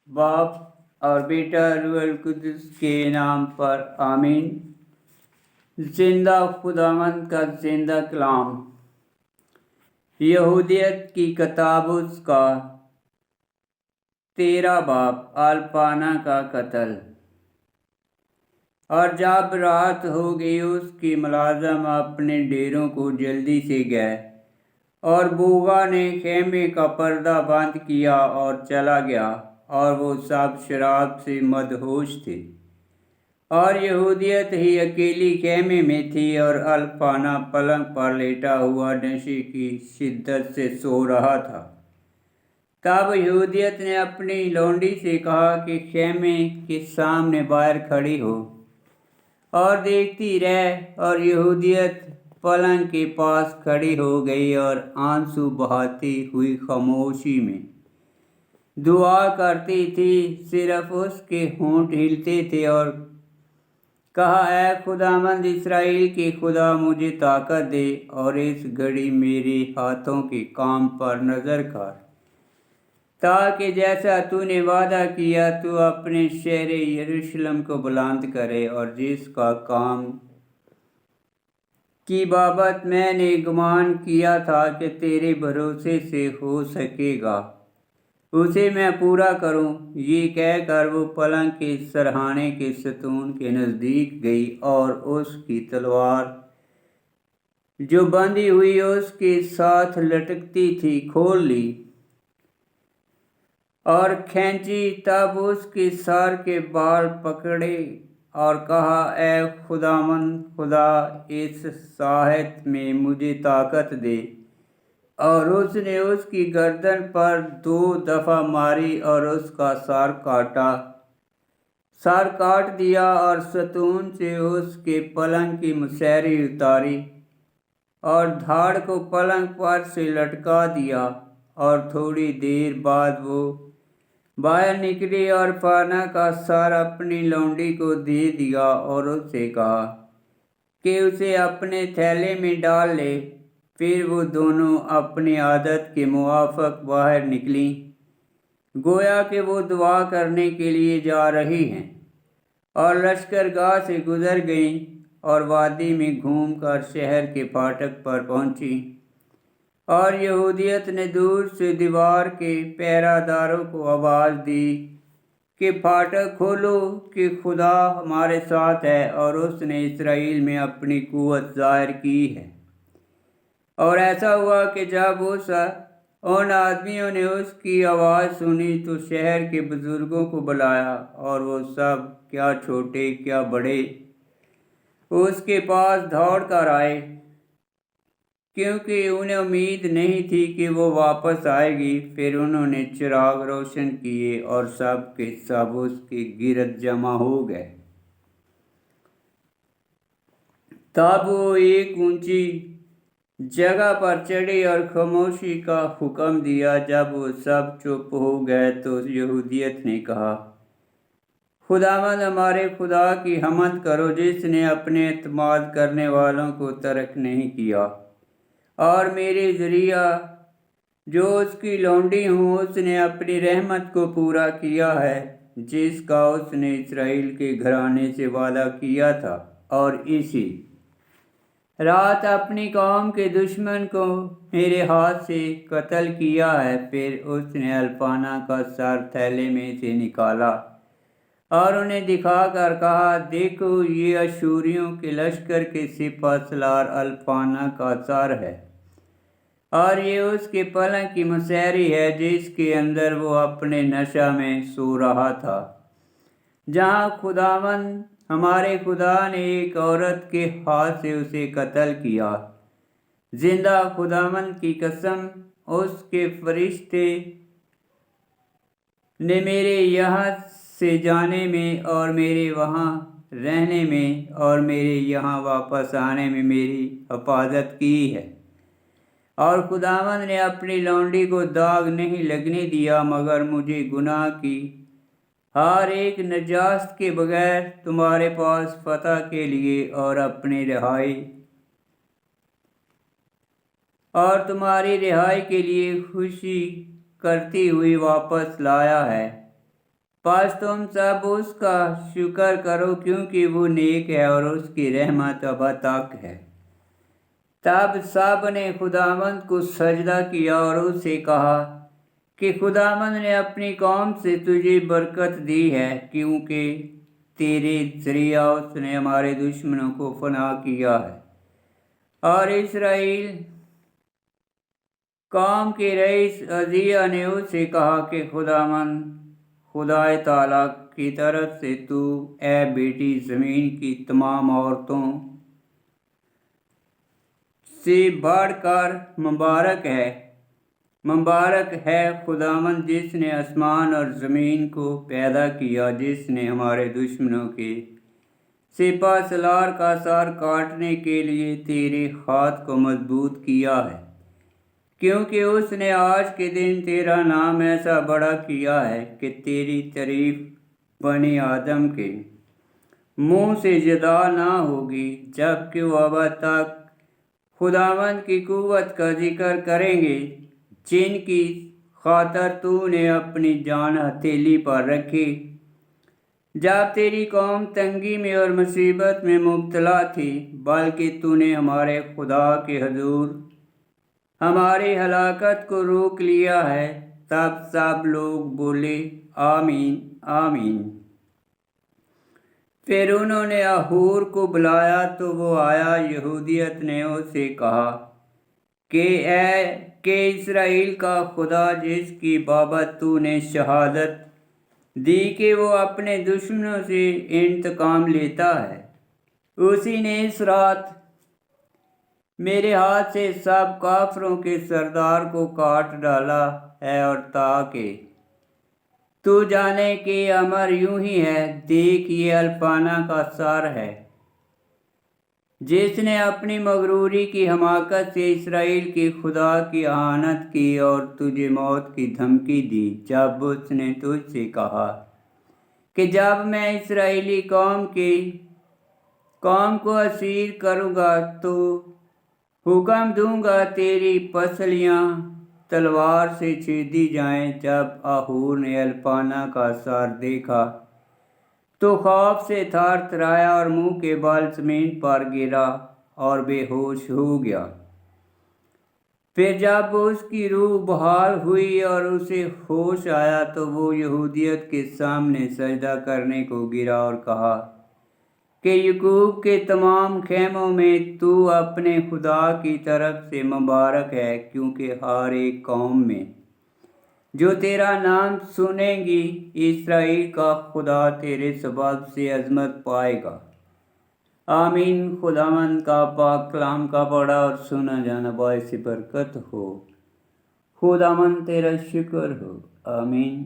बाप और बेटा रूहुल कुद्दुस के नाम पर आमीन। जिंदा खुदावंद का जिंदा कलाम। यहूदियत की किताब उसका 13 बाब अल्पाना का कत्ल। और जब रात हो गई उसके मुलाजम अपने डेरों को जल्दी से गए और बूगा ने खेमे का पर्दा बंद किया और चला गया और वो सब शराब से मदहोश थे और यहूदियत ही अकेली खेमे में थी और अल्पाना पलंग पर लेटा हुआ नशे की शिद्दत से सो रहा था। तब यहूदियत ने अपनी लौंडी से कहा कि खेमे के सामने बाहर खड़ी हो और देखती रह। और यहूदियत पलंग के पास खड़ी हो गई और आंसू बहाती हुई खामोशी में दुआ करती थी। सिर्फ उसके होंठ हिलते थे और कहा, ऐ खुदावंद इस्राएल के खुदा, मुझे ताकत दे और इस घड़ी मेरे हाथों के काम पर नजर कर, ताकि जैसा तूने वादा किया तू अपने शहर यरूशलेम को बुलंद करे और जिसका काम की बाबत मैंने गुमान किया था कि तेरे भरोसे से हो सकेगा, उसे मैं पूरा करूं। ये कहकर वो पलंग के सरहाने के सतून के नज़दीक गई और उसकी तलवार जो बंधी हुई उसके साथ लटकती थी खोल ली और खींची। तब उसके सर के बाल पकड़े और कहा, ऐ खुदावंद खुदा, इस साहत में मुझे ताकत दे। और उसने उसकी गर्दन पर 2 दफ़ा मारी और उसका सर काट दिया और सतून से उसके पलंग की मुसहरी उतारी और धाड़ को पलंग पर से लटका दिया। और थोड़ी देर बाद वो बाहर निकली और फाना का सर अपनी लौंडी को दे दिया और उससे कहा कि उसे अपने थैले में डाल ले। फिर वो दोनों अपनी आदत के मुआफिक बाहर निकली, गोया कि वो दुआ करने के लिए जा रही हैं, और लश्करगाह से गुजर गईं और वादी में घूमकर शहर के फाटक पर पहुंची। और यहूदियत ने दूर से दीवार के पहरादारों को आवाज़ दी कि फाटक खोलो, कि खुदा हमारे साथ है और उसने इस्राएल में अपनी कुव्वत ज़ाहिर की है। और ऐसा हुआ कि जब उन आदमियों ने उसकी आवाज़ सुनी तो शहर के बुजुर्गों को बुलाया और वो सब, क्या छोटे क्या बड़े, उसके पास दौड़ कर आए, क्योंकि उन्हें उम्मीद नहीं थी कि वो वापस आएगी। फिर उन्होंने चिराग रोशन किए और सब के सब उसके गिरद जमा हो गए। तब वो एक ऊंची जगह पर चढ़े और खामोशी का हुक्म दिया। जब वो सब चुप हो गए तो यहूदियत ने कहा, खुदावंद हमारे खुदा की हमद करो, जिसने अपने एतमाद करने वालों को तर्क नहीं किया और मेरे जरिया जो उसकी लौंडी हूँ उसने अपनी रहमत को पूरा किया है, जिसका उसने इस्राएल के घराने से वादा किया था। और इसी रात अपनी कौम के दुश्मन को मेरे हाथ से कत्ल किया है। फिर उसने अल्पाना का सर थैले में से निकाला और उन्हें दिखाकर कहा, देखो, ये अशूरियों के लश्कर के सिपह सलार अल्पाना का सर है और ये उसके पलंग की मुसहरी है, जिसके अंदर वो अपने नशा में सो रहा था, जहाँ खुदावंद हमारे खुदा ने एक औरत के हाथ से उसे कत्ल किया। जिंदा खुदावंद की कसम, उसके फरिश्ते ने मेरे यहाँ से जाने में और मेरे वहाँ रहने में और मेरे यहाँ वापस आने में मेरी हिफाजत की है। और खुदावंद ने अपनी लौंडी को दाग नहीं लगने दिया, मगर मुझे गुनाह की हर एक नजास्त के बगैर तुम्हारे पास फतह के लिए और अपनी रिहाई और तुम्हारी रिहाई के लिए खुशी करती हुई वापस लाया है। बस तुम सब उसका शुक्र करो क्योंकि वो नेक है और उसकी रहमत अब तक है। तब सब ने खुदावंद को सजदा किया और उससे कहा कि खुदावंद ने अपनी कौम से तुझे बरकत दी है, क्योंकि तेरे जरिया उसने हमारे दुश्मनों को फना किया है। और इस्राएल कौम के रईस अजिया ने उससे कहा कि खुदावंद खुदाए ताला की तरफ से तू ए बेटी ज़मीन की तमाम औरतों से बढ़कर मुबारक है खुदावंद जिसने आसमान और ज़मीन को पैदा किया, जिसने हमारे दुश्मनों के सिपा सलार का सर काटने के लिए तेरे हाथ को मजबूत किया है, क्योंकि उसने आज के दिन तेरा नाम ऐसा बड़ा किया है कि तेरी तारीफ बनी आदम के मुंह से जुदा ना होगी, जबकि वो अब तक खुदावंद की कुव्वत का जिक्र करेंगे, जिनकी खातर तूने अपनी जान हथेली पर रखी। जब तेरी कौम तंगी में और मुसीबत में मुब्तला थी, बल्कि तूने हमारे खुदा के हुजूर हमारी हलाकत को रोक लिया है। तब सब लोग बोले आमीन आमीन। फिर उन्होंने अहूर को बुलाया तो वो आया। यहूदियत ने उससे कहा कि इस्राएल का खुदा जिसकी बाबत तूने शहादत दी कि वो अपने दुश्मनों से इंतकाम लेता है, उसी ने इस रात मेरे हाथ से सब काफरों के सरदार को काट डाला है, और ताकि तू जाने कि अमर यूं ही है। देख, ये अल्फाना का सर है, जिसने अपनी मगरूरी की हमाकत से इस्राएल के खुदा की आनत की और तुझे मौत की धमकी दी, जब उसने तुझसे कहा कि जब मैं इस्राएली कौम को असीर करूँगा तो हुक्म दूंगा तेरी पसलियाँ तलवार से छेदी जाएं। जब अहूर ने अल्फाना का सर देखा तो खौफ से थरथराया और मुंह के बल जमीन पर गिरा और बेहोश हो गया। फिर जब उसकी रूह बहाल हुई और उसे होश आया तो वो यहूदियत के सामने सजदा करने को गिरा और कहा कि याकूब के तमाम खेमों में तू अपने खुदा की तरफ से मुबारक है, क्योंकि हर एक कौम में जो तेरा नाम सुनेंगी इस्राएल का खुदा तेरे सबब से अजमत पाएगा। आमीन। खुदावंद का पाक कलाम का पढ़ा और सुना जाना बाइस बरकत हो। खुदावंद तेरा शुक्र हो। आमीन।